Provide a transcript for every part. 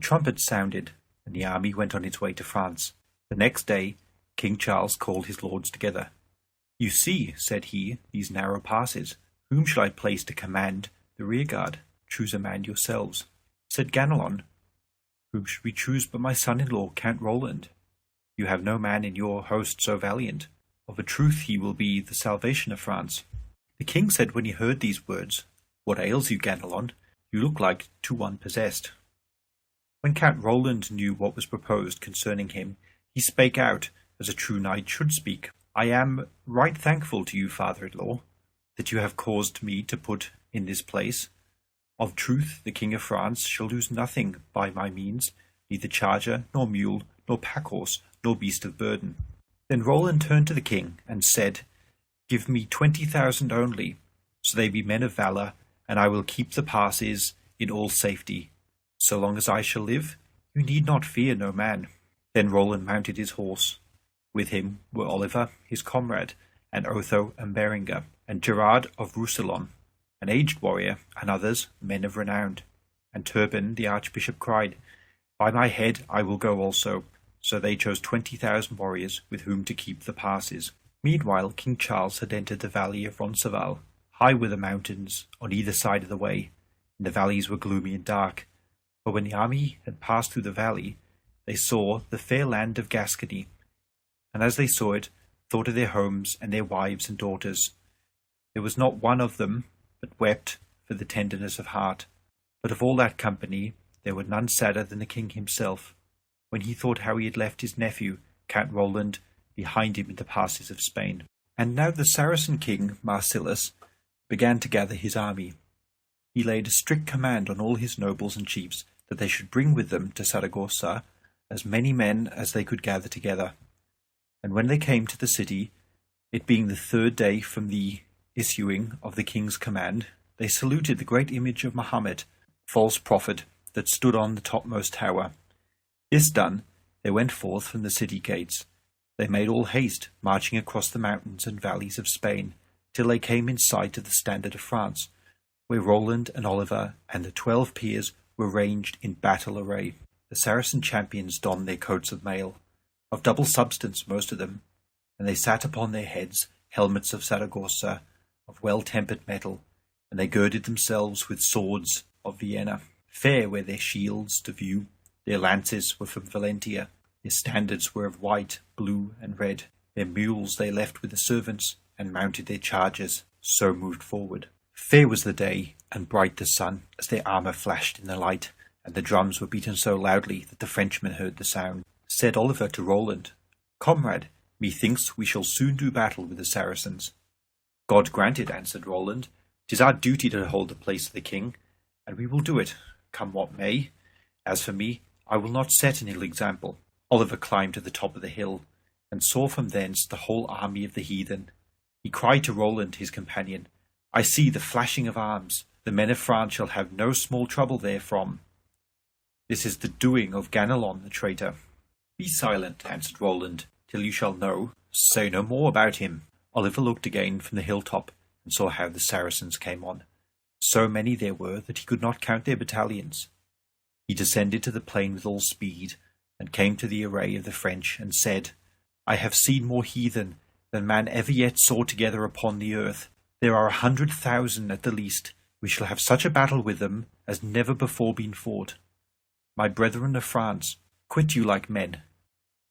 trumpets sounded, and the army went on its way to France. The next day, King Charles called his lords together. "You see," said he, "these narrow passes. Whom shall I place to command the rearguard? Choose a man yourselves." Said Ganelon, "Whom should we choose but my son-in-law, Count Roland? You have no man in your host so valiant. Of a truth he will be the salvation of France." The king said when he heard these words, "What ails you, Ganelon? You look like to one possessed." When Count Roland knew what was proposed concerning him, he spake out, as a true knight should speak. "I am right thankful to you, father-in-law, that you have caused me to put in this place. Of truth, the King of France shall lose nothing by my means, neither charger, nor mule, nor pack-horse, nor beast of burden." Then Roland turned to the king and said, "Give me 20,000 only, so they be men of valour, and I will keep the passes in all safety. So long as I shall live, you need not fear no man." Then Roland mounted his horse. With him were Oliver, his comrade, and Otho and Berenger, and Gerard of Roussillon, an aged warrior, and others, men of renown. And Turpin the archbishop cried, "By my head I will go also." So they chose 20,000 warriors with whom to keep the passes. Meanwhile King Charles had entered the valley of Roncesvalles. High were the mountains on either side of the way, and the valleys were gloomy and dark. But when the army had passed through the valley, they saw the fair land of Gascony, and as they saw it, thought of their homes and their wives and daughters. There was not one of them but wept for the tenderness of heart. But of all that company there were none sadder than the king himself, when he thought how he had left his nephew, Count Roland, behind him in the passes of Spain. And now the Saracen king, Marcellus, began to gather his army. He laid a strict command on all his nobles and chiefs that they should bring with them to Saragossa as many men as they could gather together. And when they came to the city, it being the 3rd day from the issuing of the king's command, they saluted the great image of Mahomet, false prophet, that stood on the topmost tower. This done, they went forth from the city gates. They made all haste, marching across the mountains and valleys of Spain, till they came in sight of the standard of France, where Roland and Oliver and the 12 peers were ranged in battle array. The Saracen champions donned their coats of mail, of double substance most of them, and they sat upon their heads helmets of Saragossa, of well-tempered metal, and they girded themselves with swords of Vienna. Fair were their shields to view, their lances were from Valentia, their standards were of white, blue, and red. Their mules they left with the servants, and mounted their chargers, so moved forward. Fair was the day, and bright the sun, as their armour flashed in the light, and the drums were beaten so loudly that the Frenchmen heard the sound. Said Oliver to Roland, "Comrade, methinks we shall soon do battle with the Saracens." "God grant it," answered Roland. "'Tis our duty to hold the place of the king, and we will do it, come what may. As for me, I will not set an ill example." Oliver climbed to the top of the hill, and saw from thence the whole army of the heathen. He cried to Roland his companion, "I see the flashing of arms. The men of France shall have no small trouble therefrom. This is the doing of Ganelon the traitor." "Be silent," answered Roland, "till you shall know. Say no more about him." Oliver looked again from the hilltop, and saw how the Saracens came on. So many there were that he could not count their battalions. He descended to the plain with all speed, and came to the array of the French, and said, "I have seen more heathen than man ever yet saw together upon the earth. There are 100,000 at the least. We shall have such a battle with them as never before been fought. My brethren of France, quit you like men.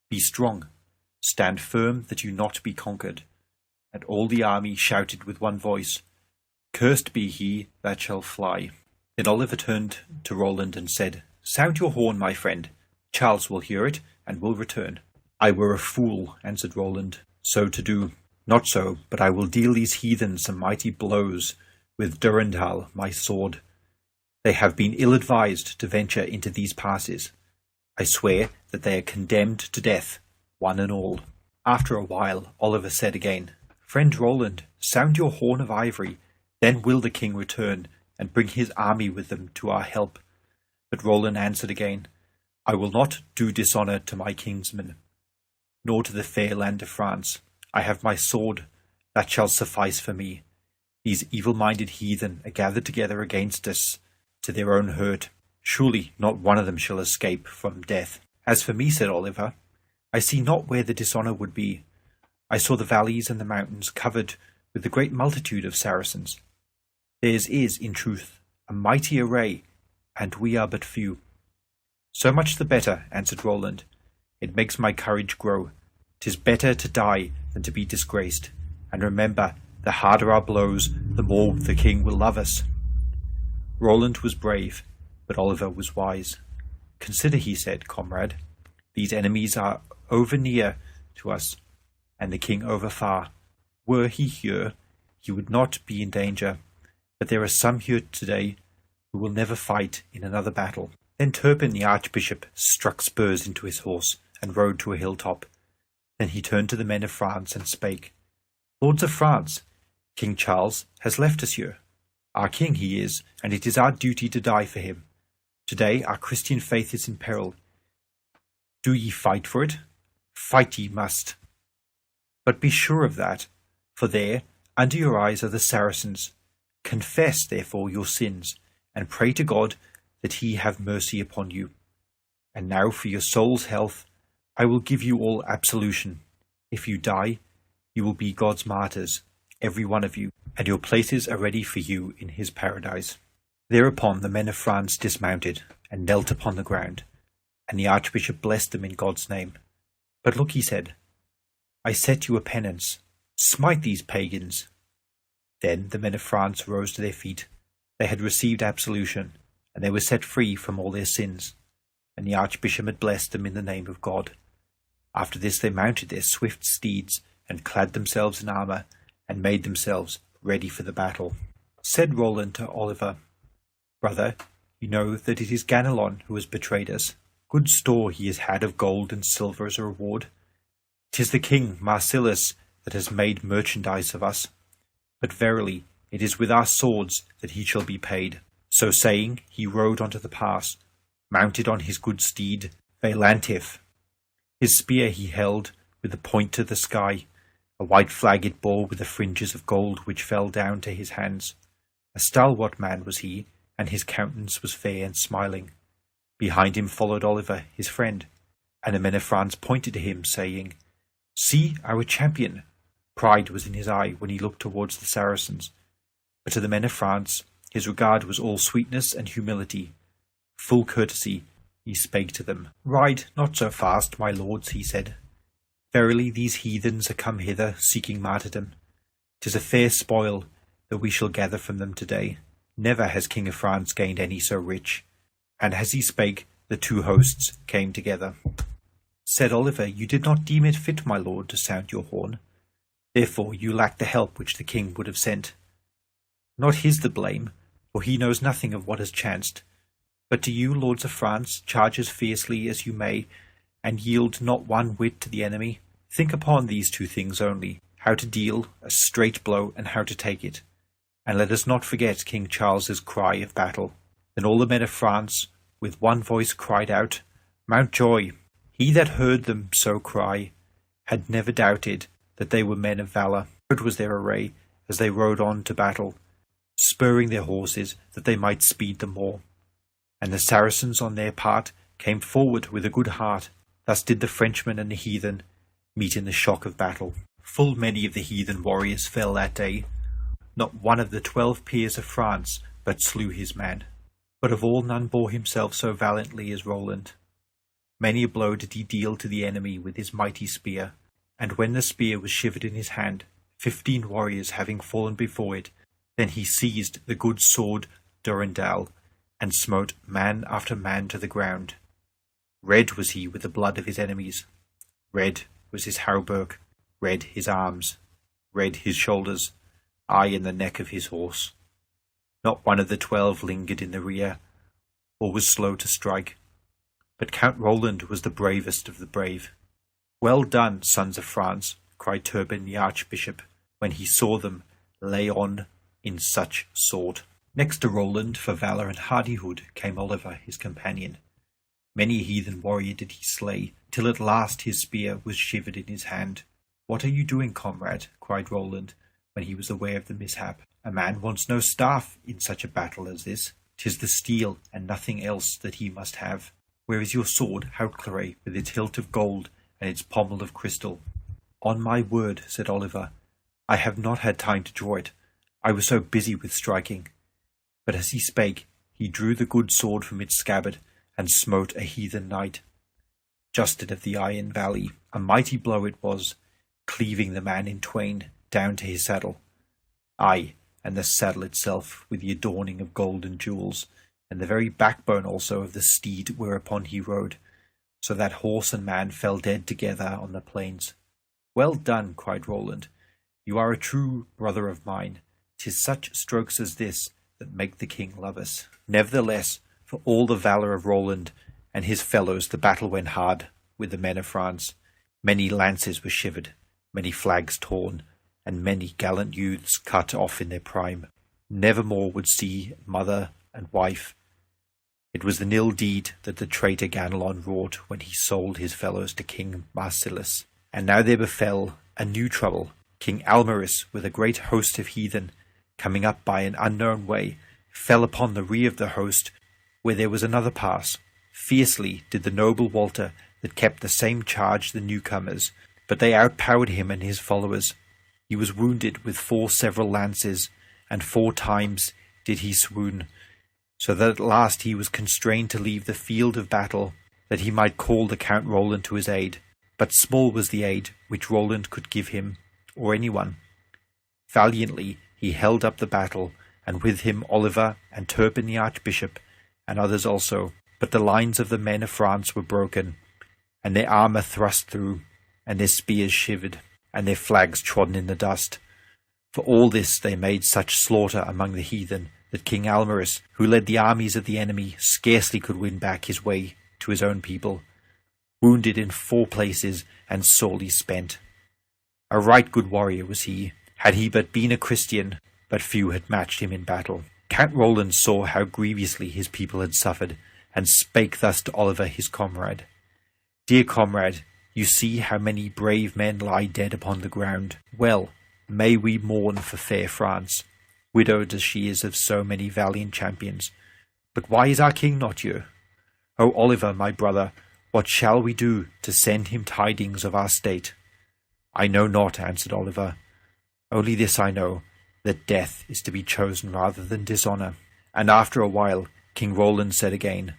Be strong. Stand firm that you not be conquered." And all the army shouted with one voice, "Cursed be he that shall fly." Then Oliver turned to Roland and said, "Sound your horn, my friend. Charles will hear it, and will return." "I were a fool," answered Roland, "so to do. Not so, but I will deal these heathen some mighty blows with Durendal, my sword. They have been ill-advised to venture into these passes. I swear that they are condemned to death, one and all." After a while, Oliver said again, "Friend Roland, sound your horn of ivory. Then will the king return, and bring his army with them to our help." But Roland answered again, "I will not do dishonour to my kinsmen, nor to the fair land of France. I have my sword, that shall suffice for me. These evil-minded heathen are gathered together against us to their own hurt. Surely not one of them shall escape from death. As for me, said Oliver, I see not where the dishonour would be. I saw the valleys and the mountains covered with the great multitude of Saracens. Theirs is, in truth, a mighty array, and we are but few. So much the better, answered Roland. It makes my courage grow. 'Tis better to die than to be disgraced. And remember, the harder our blows, the more the king will love us. Roland was brave, but Oliver was wise. Consider, he said, comrade, these enemies are over near to us, and the king over far. Were he here, he would not be in danger, but there are some here today who will never fight in another battle. Then Turpin the archbishop struck spurs into his horse and rode to a hilltop. Then he turned to the men of France and spake, Lords of France, King Charles has left us here. Our king he is, and it is our duty to die for him. Today our Christian faith is in peril. Do ye fight for it? Fight ye must. But be sure of that, for there, under your eyes are the Saracens. Confess, therefore, your sins, and pray to God that he have mercy upon you. And now for your soul's health, I will give you all absolution. If you die, you will be God's martyrs, every one of you, and your places are ready for you in his paradise. Thereupon the men of France dismounted, and knelt upon the ground, and the archbishop blessed them in God's name. But look, he said, I set you a penance. Smite these pagans. Then the men of France rose to their feet. They had received absolution, and they were set free from all their sins, and the archbishop had blessed them in the name of God. After this they mounted their swift steeds, and clad themselves in armour, and made themselves ready for the battle. Said Roland to Oliver, Brother, you know that it is Ganelon who has betrayed us. Good store he has had of gold and silver as a reward. 'Tis the king, Marcellus, that has made merchandise of us. But verily, it is with our swords that he shall be paid. So saying, he rode onto the pass, mounted on his good steed, Valantif. His spear he held, with the point to the sky. A white flag it bore with the fringes of gold which fell down to his hands. A stalwart man was he, and his countenance was fair and smiling. Behind him followed Oliver, his friend, and the men of France pointed to him, saying, See our champion! Pride was in his eye when he looked towards the Saracens. But to the men of France his regard was all sweetness and humility. Full courtesy he spake to them. Ride not so fast, my lords, he said. Verily these heathens are come hither seeking martyrdom. 'Tis a fair spoil that we shall gather from them today. Never has King of France gained any so rich. And as he spake, the two hosts came together. Said Oliver, You did not deem it fit, my lord, to sound your horn. Therefore you lack the help which the king would have sent. Not his the blame, for he knows nothing of what has chanced. But to you, lords of France, charge as fiercely as you may, and yield not one whit to the enemy. Think upon these two things only, how to deal a straight blow and how to take it. And let us not forget King Charles's cry of battle. Then all the men of France with one voice cried out, Mountjoy! He that heard them so cry had never doubted that they were men of valour. Good was their array as they rode on to battle, spurring their horses that they might speed the more. And the Saracens on their part came forward with a good heart. Thus did the Frenchman and the heathen meet in the shock of battle. Full many of the heathen warriors fell that day. Not one of the 12 peers of France but slew his man. But of all none bore himself so valiantly as Roland. Many a blow did he deal to the enemy with his mighty spear, and when the spear was shivered in his hand, 15 warriors having fallen before it, then he seized the good sword Durendal, and smote man after man to the ground. Red was he with the blood of his enemies. Red was his hauberk, red his arms, red his shoulders, aye, and the neck of his horse. Not one of the 12 lingered in the rear, or was slow to strike. But Count Roland was the bravest of the brave. Well done, sons of France, cried Turpin the archbishop, when he saw them lay on in such sort. Next to Roland, for valour and hardihood, came Oliver, his companion. Many a heathen warrior did he slay, till at last his spear was shivered in his hand. What are you doing, comrade? Cried Roland, when he was aware of the mishap. A man wants no staff in such a battle as this. 'tis the steel and nothing else that he must have. Where is your sword, Hautclere, with its hilt of gold and its pommel of crystal?" "On my word," said Oliver, "I have not had time to draw it. I was so busy with striking." But as he spake, he drew the good sword from its scabbard, and smote a heathen knight. Justin of the Iron Valley, a mighty blow it was, cleaving the man in twain, down to his saddle. Ay, and the saddle itself, with the adorning of gold and jewels, and the very backbone also of the steed whereupon he rode, so that horse and man fell dead together on the plains. "Well done," cried Roland. "You are a true brother of mine. 'Tis such strokes as this that make the king love us." Nevertheless, for all the valour of Roland and his fellows, the battle went hard with the men of France. Many lances were shivered, many flags torn, and many gallant youths cut off in their prime. Never more would see mother and wife. It was the ill deed that the traitor Ganelon wrought when he sold his fellows to King Marcellus. And now there befell a new trouble. King Almaris, with a great host of heathen, coming up by an unknown way, fell upon the rear of the host, where there was another pass. Fiercely did the noble Walter, that kept the same charge the newcomers, but they outpowered him and his followers. He was wounded with 4 several lances, and 4 times did he swoon, so that at last he was constrained to leave the field of battle, that he might call the Count Roland to his aid. But small was the aid which Roland could give him, or anyone. Valiantly he held up the battle, and with him Oliver and Turpin the Archbishop, and others also. But the lines of the men of France were broken, and their armour thrust through, and their spears shivered, and their flags trodden in the dust. For all this they made such slaughter among the heathen, that King Almaris, who led the armies of the enemy, scarcely could win back his way to his own people, wounded in 4 places, and sorely spent. A right good warrior was he, had he but been a Christian, but few had matched him in battle. Count Roland saw how grievously his people had suffered, and spake thus to Oliver his comrade. "Dear comrade, you see how many brave men lie dead upon the ground. Well, may we mourn for fair France, widowed as she is of so many valiant champions. But why is our king not here? O Oliver, my brother, what shall we do to send him tidings of our state?" "I know not," answered Oliver. "Only this I know, that death is to be chosen rather than dishonour." And after a while King Roland said again,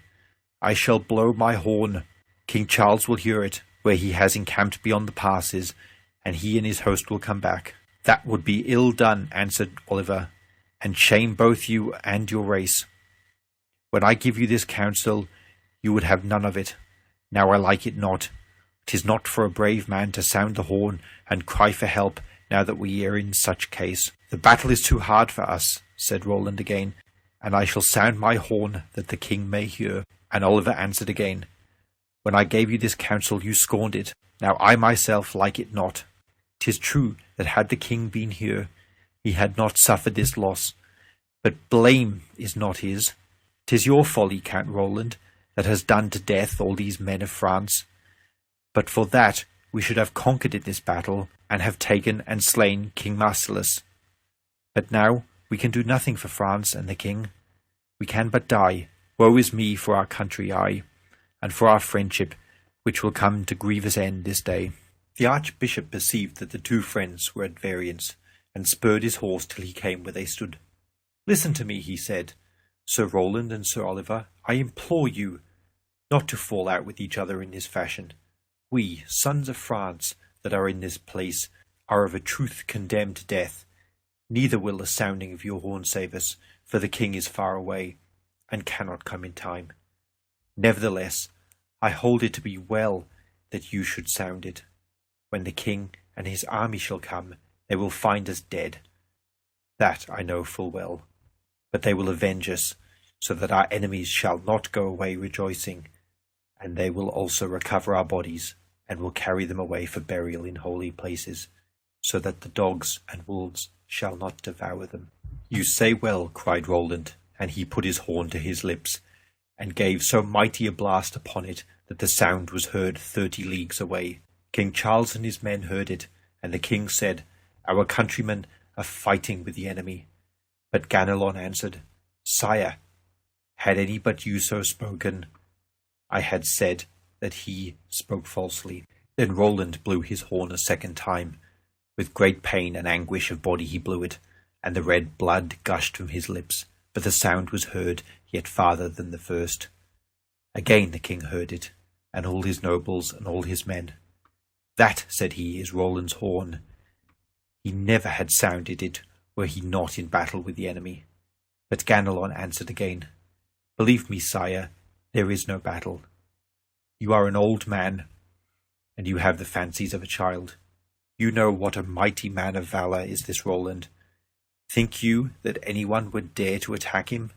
"I shall blow my horn. King Charles will hear it, where he has encamped beyond the passes, and he and his host will come back." "That would be ill done," answered Oliver, "and shame both you and your race. When I give you this counsel, you would have none of it. Now I like it not. 'Tis not for a brave man to sound the horn and cry for help now that we are in such case." "The battle is too hard for us," said Roland again, "and I shall sound my horn that the king may hear." And Oliver answered again, "When I gave you this counsel, you scorned it. Now I myself like it not. 'Tis true that had the king been here, he had not suffered this loss. But blame is not his. 'Tis your folly, Count Roland, that has done to death all these men of France. But for that we should have conquered in this battle, and have taken and slain King Marcellus. But now we can do nothing for France and the king. We can but die. Woe is me for our country, aye, and for our friendship, which will come to grievous end this day." The Archbishop perceived that the 2 friends were at variance, and spurred his horse till he came where they stood. "Listen to me," he said, "Sir Roland and Sir Oliver, I implore you not to fall out with each other in this fashion. We, sons of France, that are in this place, are of a truth condemned to death. Neither will the sounding of your horn save us, for the king is far away, and cannot come in time. Nevertheless, I hold it to be well that you should sound it. When the king and his army shall come, they will find us dead. That I know full well. But they will avenge us, so that our enemies shall not go away rejoicing, and they will also recover our bodies, and will carry them away for burial in holy places, so that the dogs and wolves shall not devour them." "You say well," cried Roland, and he put his horn to his lips, and gave so mighty a blast upon it that the sound was heard 30 leagues away. King Charles and his men heard it, and the king said, "Our countrymen are fighting with the enemy." But Ganelon answered, "Sire, Had any but you so spoken, I had said that he spoke falsely. Then Roland blew his horn a second time. With great pain and anguish of body he blew it, and the red blood gushed from his lips, but the sound was heard yet farther than the first. Again the king heard it, and all his nobles and all his men. That, said he, is Roland's horn. He never had sounded it were he not in battle with the enemy. But Ganelon answered again, Believe me, sire, there is no battle. You are an old man, and you have the fancies of a child. You know what a mighty man of valour is this Roland. Think you that anyone would dare to attack him?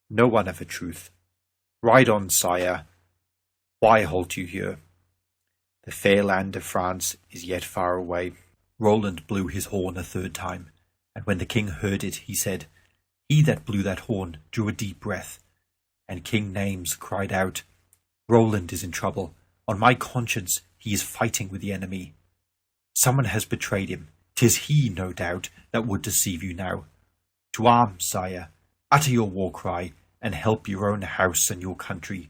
No one of a truth. Ride on, sire. Why halt you here? The fair land of France is yet far away. Roland blew his horn a third time, and when the king heard it, he said, He that blew that horn drew a deep breath, and King Names cried out, Roland is in trouble. On my conscience he is fighting with the enemy. Someone has betrayed him. 'Tis he, no doubt, that would deceive you now. To arms, sire. Utter your war cry, and help your own house and your country.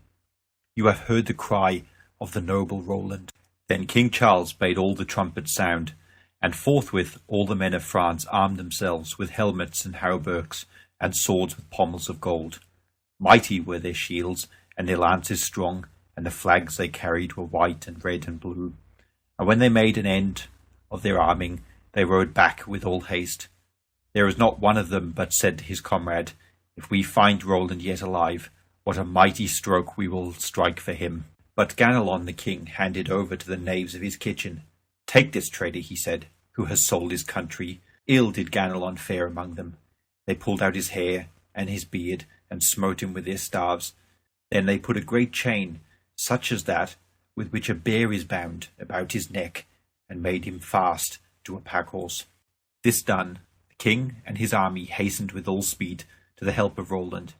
You have heard the cry of the noble Roland. Then King Charles bade all the trumpets sound, and forthwith all the men of France armed themselves with helmets and hauberks, and swords with pommels of gold. Mighty were their shields, and their lances strong, and the flags they carried were white and red and blue. And when they made an end of their arming, they rode back with all haste. There was not one of them but said to his comrade, If we find Roland yet alive, what a mighty stroke we will strike for him. But Ganelon the king handed over to the knaves of his kitchen. Take this traitor, he said, who has sold his country. Ill did Ganelon fare among them. They pulled out his hair and his beard, and smote him with their staves. Then they put a great chain, such as that with which a bear is bound, about his neck, and made him fast to a pack-horse. This done, the king and his army hastened with all speed to the help of Roland.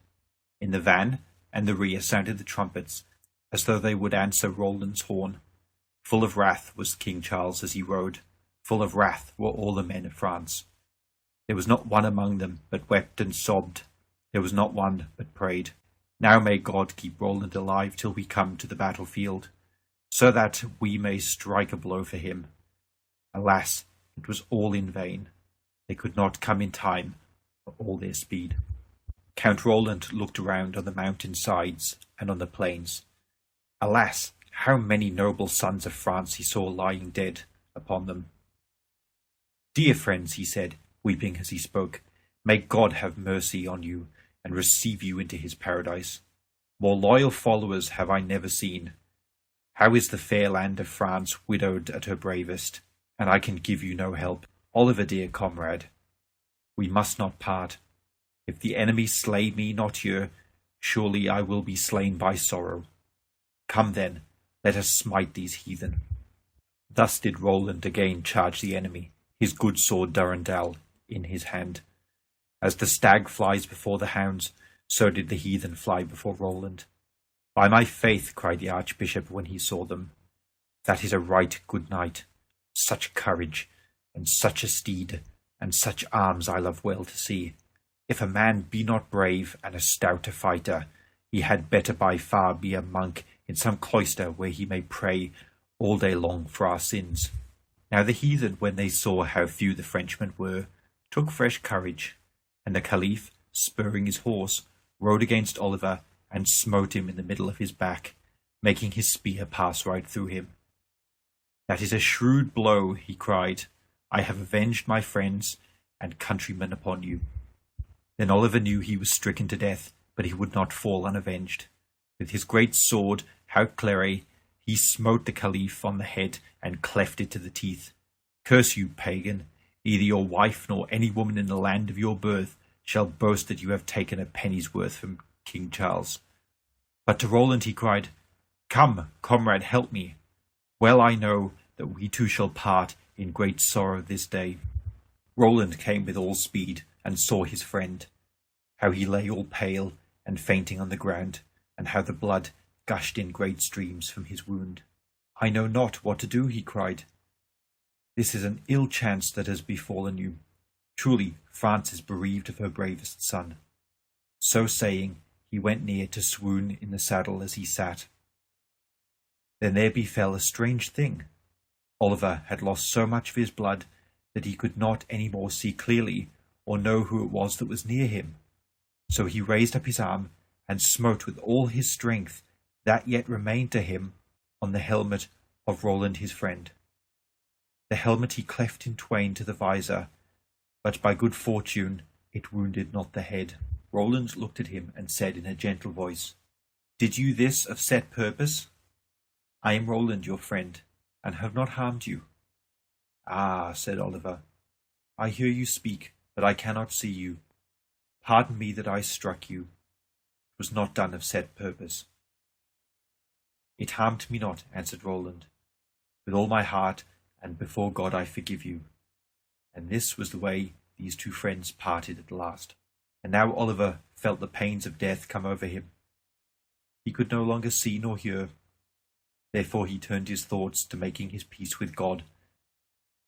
In the van and the rear sounded the trumpets, as though they would answer Roland's horn. Full of wrath was King Charles as he rode. Full of wrath were all the men of France. There was not one among them but wept and sobbed. There was not one but prayed. Now may God keep Roland alive till we come to the battlefield, so that we may strike a blow for him. Alas, it was all in vain. They could not come in time for all their speed. Count Roland looked around on the mountain sides and on the plains. Alas, how many noble sons of France he saw lying dead upon them. Dear friends, he said, weeping as he spoke, may God have mercy on you and receive you into his paradise. More loyal followers have I never seen. How is the fair land of France widowed at her bravest, and I can give you no help. Oliver, dear comrade, we must not part. If the enemy slay me not here, surely I will be slain by sorrow. Come then, let us smite these heathen. Thus did Roland again charge the enemy, his good sword Durendal in his hand. As the stag flies before the hounds, so did the heathen fly before Roland. By my faith, cried the archbishop when he saw them, that is a right good knight. Such courage, and such a steed, and such arms I love well to see. If a man be not brave and a stouter fighter, he had better by far be a monk in some cloister where he may pray all day long for our sins. Now the heathen, when they saw how few the Frenchmen were, took fresh courage, and the Caliph, spurring his horse, rode against Oliver and smote him in the middle of his back, making his spear pass right through him. That is a shrewd blow, he cried. I have avenged my friends and countrymen upon you. Then Oliver knew he was stricken to death, but he would not fall unavenged. With his great sword, Hautclere, he smote the Caliph on the head and cleft it to the teeth. Curse you, pagan! Neither your wife nor any woman in the land of your birth shall boast that you have taken a penny's worth from King Charles. But to Roland he cried, Come, comrade, help me. Well I know that we two shall part in great sorrow this day. Roland came with all speed and saw his friend, how he lay all pale and fainting on the ground, and how the blood gushed in great streams from his wound. I know not what to do, he cried. This is an ill chance that has befallen you. Truly, France is bereaved of her bravest son. So saying, he went near to swoon in the saddle as he sat. Then there befell a strange thing. Oliver had lost so much of his blood that he could not any more see clearly or know who it was that was near him. So he raised up his arm and smote with all his strength that yet remained to him on the helmet of Roland his friend. The helmet he cleft in twain to the visor, but by good fortune it wounded not the head. Roland looked at him and said in a gentle voice, "Did you this of set purpose? I am Roland your friend, and have not harmed you." "Ah," said Oliver, "I hear you speak, but I cannot see you. Pardon me that I struck you. It was not done of set purpose." "It harmed me not," answered Roland. "With all my heart, and before God I forgive you." And this was the way these two friends parted at last. And now Oliver felt the pains of death come over him. He could no longer see nor hear. Therefore he turned his thoughts to making his peace with God,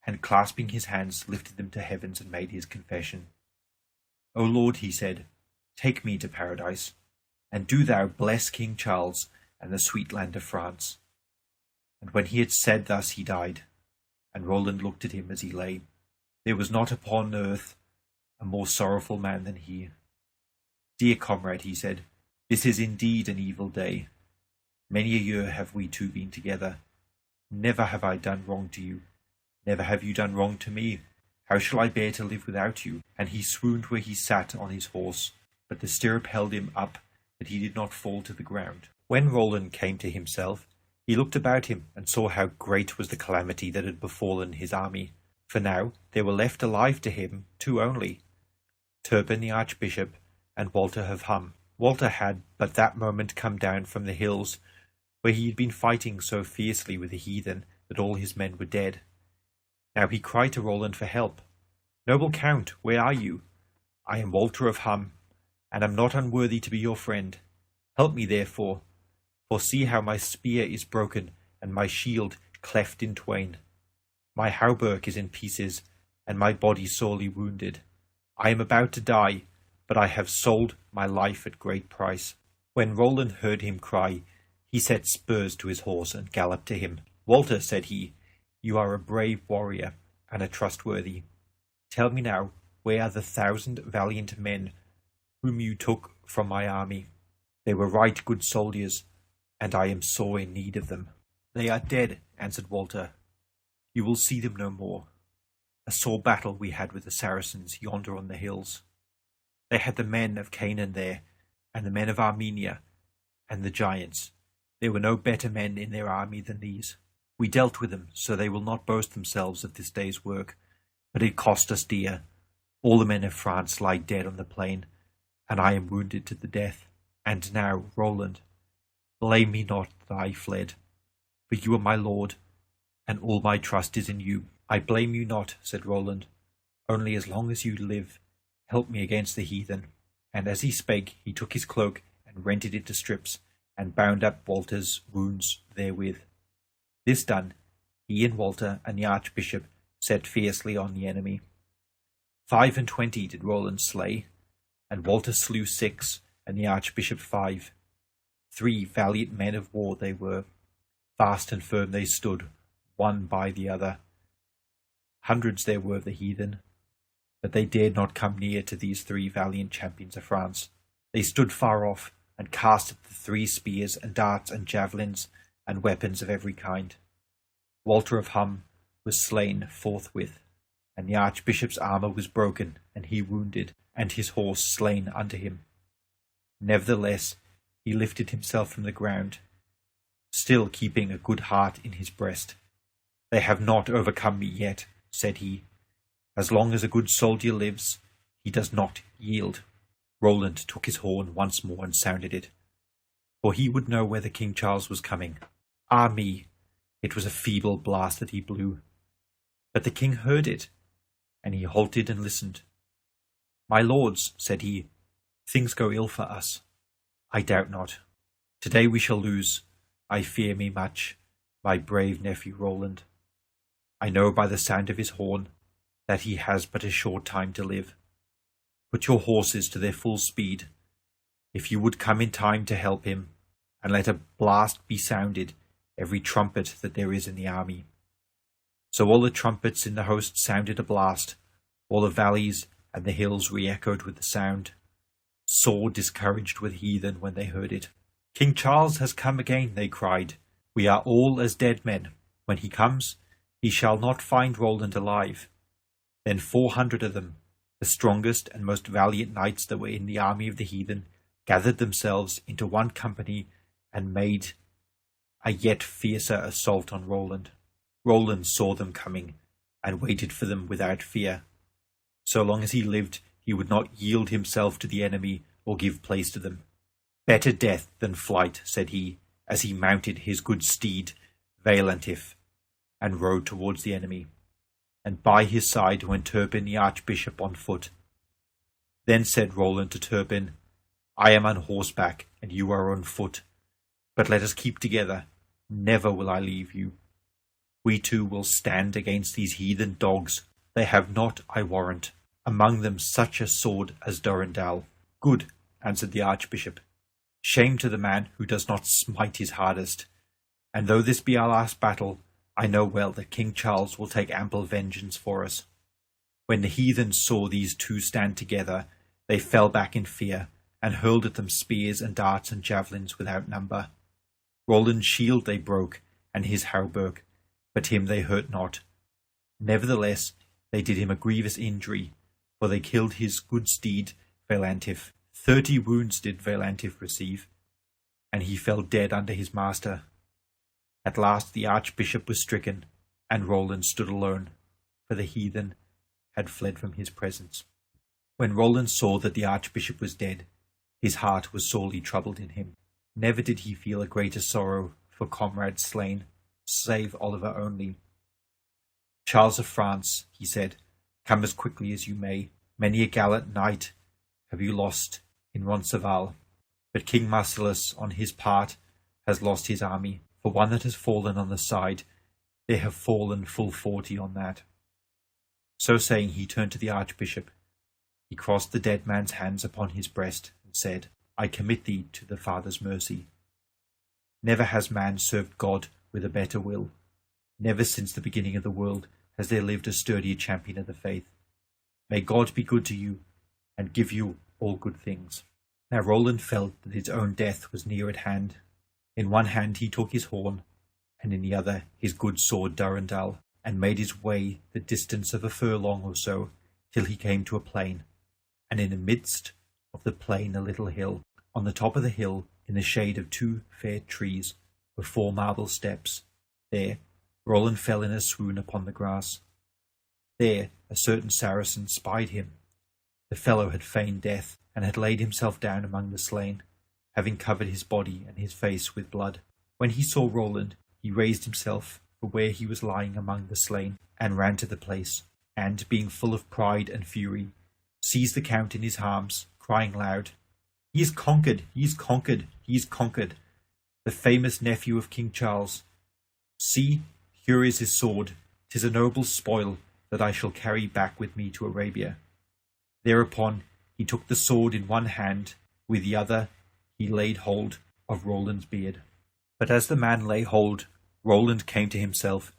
and clasping his hands lifted them to heavens and made his confession. "O Lord," he said, "take me to paradise, and do thou bless King Charles and the sweet land of France." And when he had said thus he died, and Roland looked at him as he lay. There was not upon earth a more sorrowful man than he. "Dear comrade," he said, "this is indeed an evil day. Many a year have we two been together. Never have I done wrong to you. Never have you done wrong to me. How shall I bear to live without you?" And he swooned where he sat on his horse, but the stirrup held him up that he did not fall to the ground. When Roland came to himself, he looked about him and saw how great was the calamity that had befallen his army. For now there were left alive to him two only, Turpin the Archbishop and Walter of Hum. Walter had but that moment come down from the hills, where he had been fighting so fiercely with the heathen that all his men were dead. Now he cried to Roland for help. "Noble Count, where are you? I am Walter of Hum, and am not unworthy to be your friend. Help me therefore, for see how my spear is broken, and my shield cleft in twain. My hauberk is in pieces, and my body sorely wounded. I am about to die, but I have sold my life at great price." When Roland heard him cry, he set spurs to his horse and galloped to him. "Walter," said he, "you are a brave warrior, and a trustworthy. Tell me now, where are the 1,000 valiant men whom you took from my army? They were right good soldiers, and I am sore in need of them." "They are dead," answered Walter. "You will see them no more. A sore battle we had with the Saracens yonder on the hills. They had the men of Canaan there, and the men of Armenia, and the giants. There were no better men in their army than these. We dealt with them, so they will not boast themselves of this day's work, but it cost us dear. All the men of France lie dead on the plain, and I am wounded to the death. And now, Roland, blame me not that I fled, for you are my lord, and all my trust is in you." "I blame you not," said Roland, "only as long as you live, help me against the heathen." And as he spake, he took his cloak and rent it into strips, and bound up Walter's wounds therewith. This done, he and Walter and the Archbishop set fiercely on the enemy. 25 did Roland slay, and Walter slew 6, and the Archbishop 5. 3 valiant men of war they were. Fast and firm they stood, one by the other. Hundreds there were of the heathen, but they dared not come near to these 3 valiant champions of France. They stood far off, and cast at the 3 spears and darts and javelins and weapons of every kind. Walter of Hum was slain forthwith, and the Archbishop's armour was broken, and he wounded, and his horse slain under him. Nevertheless he lifted himself from the ground, still keeping a good heart in his breast. "They have not overcome me yet," said he. "As long as a good soldier lives, he does not yield." Roland took his horn once more and sounded it, for he would know whether King Charles was coming. Ah me, it was a feeble blast that he blew. But the king heard it, and he halted and listened. "My lords," said he, "things go ill for us. I doubt not. Today we shall lose, I fear me much, my brave nephew Roland. I know by the sound of his horn that he has but a short time to live. Put your horses to their full speed. if you would come in time to help him, and let a blast be sounded, every trumpet that there is in the army. So all the trumpets in the host sounded a blast, all the valleys and the hills re-echoed with the sound. Sore discouraged were the heathen when they heard it. King Charles has come again, they cried. We are all as dead men. When he comes, he shall not find Roland alive. Then 400 of them, the strongest and most valiant knights that were in the army of the heathen, gathered themselves into one company and made a yet fiercer assault on Roland. Roland saw them coming and waited for them without fear. So long as he lived, he would not yield himself to the enemy or give place to them. Better death than flight, said he, as he mounted his good steed, Valantif, and rode towards the enemy. And by his side went Turpin the archbishop on foot. Then said Roland to Turpin, I am on horseback, and you are on foot. But let us keep together. Never will I leave you. We two will stand against these heathen dogs. They have not, I warrant, among them such a sword as Durendal. Good, answered the archbishop. Shame to the man who does not smite his hardest. And though this be our last battle, I know well that King Charles will take ample vengeance for us. When the heathen saw these two stand together, they fell back in fear, and hurled at them spears and darts and javelins without number. Roland's shield they broke, and his hauberk, but him they hurt not. Nevertheless, they did him a grievous injury, for they killed his good steed Valantif. 30 wounds did Valantif receive, and he fell dead under his master. At last the archbishop was stricken, and Roland stood alone, for the heathen had fled from his presence. When Roland saw that the archbishop was dead, his heart was sorely troubled in him. Never did he feel a greater sorrow for comrades slain, save Oliver only. Charles of France, he said, come as quickly as you may. Many a gallant knight have you lost in Roncesvalles, but King Marcellus, on his part, has lost his army. For one that has fallen on the side, there have fallen full 40 on that. So saying, he turned to the archbishop. He crossed the dead man's hands upon his breast, and said, I commit thee to the Father's mercy. Never has man served God with a better will. Never since the beginning of the world has there lived a sturdier champion of the faith. May God be good to you, and give you all good things. Now Roland felt that his own death was near at hand. In one hand he took his horn, and in the other his good sword Durendal, and made his way the distance of a furlong or so, till he came to a plain, and in the midst of the plain a little hill. On the top of the hill, in the shade of 2 fair trees, were 4 marble steps. There Roland fell in a swoon upon the grass. There a certain Saracen spied him. The fellow had feigned death, and had laid himself down among the slain, having covered his body and his face with blood. When he saw Roland, he raised himself from where he was lying among the slain, and ran to the place, and, being full of pride and fury, seized the Count in his arms, crying loud, He is conquered! He is conquered! He is conquered! The famous nephew of King Charles. See, here is his sword. 'Tis a noble spoil that I shall carry back with me to Arabia. Thereupon he took the sword in one hand, with the other he laid hold of Roland's beard. But as the man lay hold, Roland came to himself,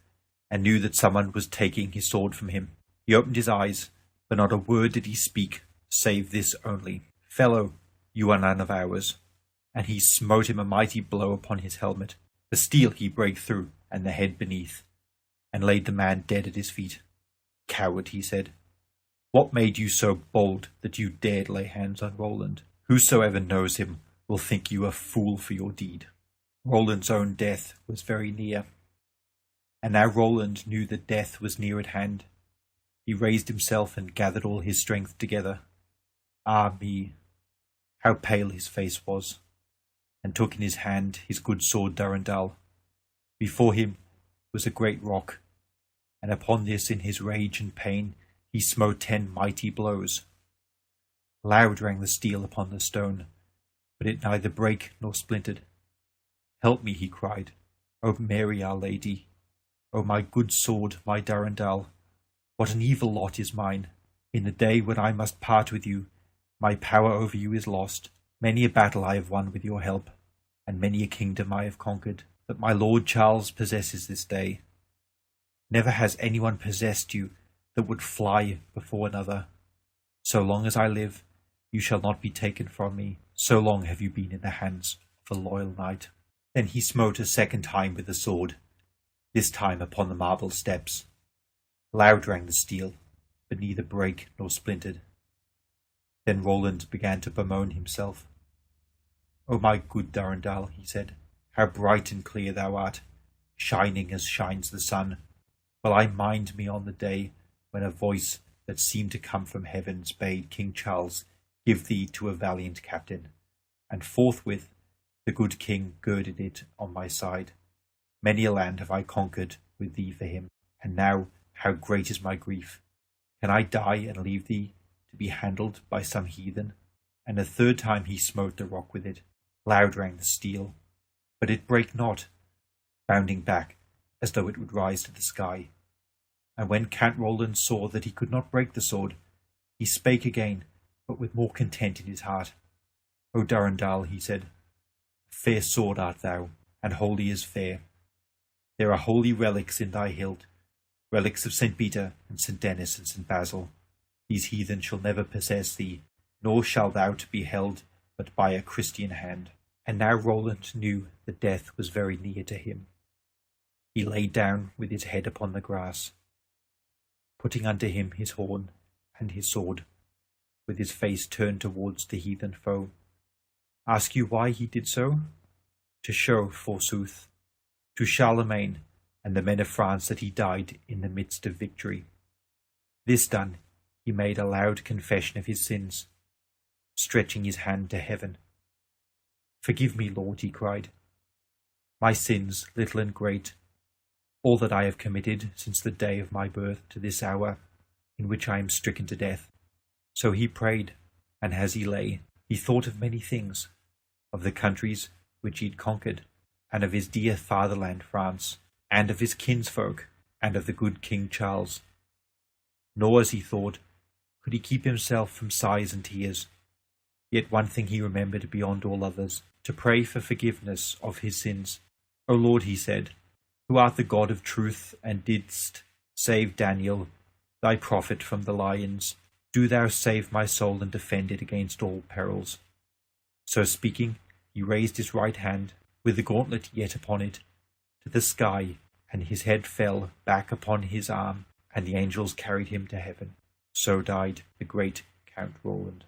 and knew that someone was taking his sword from him. He opened his eyes, but not a word did he speak, save this only, Fellow, you are none of ours. And he smote him a mighty blow upon his helmet. The steel he brake through, and the head beneath, and laid the man dead at his feet. Coward, he said, what made you so bold that you dared lay hands on Roland? Whosoever knows him will think you a fool for your deed. Roland's own death was very near, and now Roland knew that death was near at hand. He raised himself and gathered all his strength together. Ah me, how pale his face was, and took in his hand his good sword Durendal. Before him was a great rock, and upon this in his rage and pain he smote 10 mighty blows. Loud rang the steel upon the stone, but it neither brake nor splintered. Help me, he cried, O Mary our Lady, O my good sword, my Durendal, what an evil lot is mine. In the day when I must part with you, my power over you is lost. Many a battle I have won with your help, and many a kingdom I have conquered, that my Lord Charles possesses this day. Never has anyone possessed you that would fly before another. So long as I live, you shall not be taken from me. So long have you been in the hands of a loyal knight. Then he smote a second time with the sword, this time upon the marble steps. Loud rang the steel, but neither brake nor splintered. Then Roland began to bemoan himself. "O my good Durendal," he said, "how bright and clear thou art, shining as shines the sun. Well I mind me on the day when a voice that seemed to come from heavens bade King Charles give thee to a valiant captain, and forthwith the good king girded it on my side. Many a land have I conquered with thee for him, and now how great is my grief. Can I die and leave thee to be handled by some heathen?" And a third time he smote the rock with it. Loud rang the steel, but it brake not, bounding back as though it would rise to the sky. And when Count Roland saw that he could not break the sword, he spake again, but with more content in his heart. "O Durendal," he said, "fair sword art thou, and holy as fair. There are holy relics in thy hilt, relics of St. Peter and St. Denis and St. Basil. These heathen shall never possess thee, nor shall thou be held but by a Christian hand." And now Roland knew that death was very near to him. He lay down with his head upon the grass, putting unto him his horn and his sword, with his face turned towards the heathen foe. Ask you why he did so? To show, forsooth, to Charlemagne and the men of France that he died in the midst of victory. This done, he made a loud confession of his sins, stretching his hand to heaven. "Forgive me, Lord," he cried, "my sins, little and great, all that I have committed since the day of my birth to this hour in which I am stricken to death." So he prayed, and as he lay, he thought of many things, of the countries which he had conquered, and of his dear fatherland France, and of his kinsfolk, and of the good King Charles. Nor, as he thought, could he keep himself from sighs and tears. Yet one thing he remembered beyond all others, to pray for forgiveness of his sins. "O Lord," he said, "who art the God of truth, and didst save Daniel, thy prophet, from the lions, do thou save my soul and defend it against all perils." So speaking, he raised his right hand, with the gauntlet yet upon it, to the sky, and his head fell back upon his arm, and the angels carried him to heaven. So died the great Count Roland.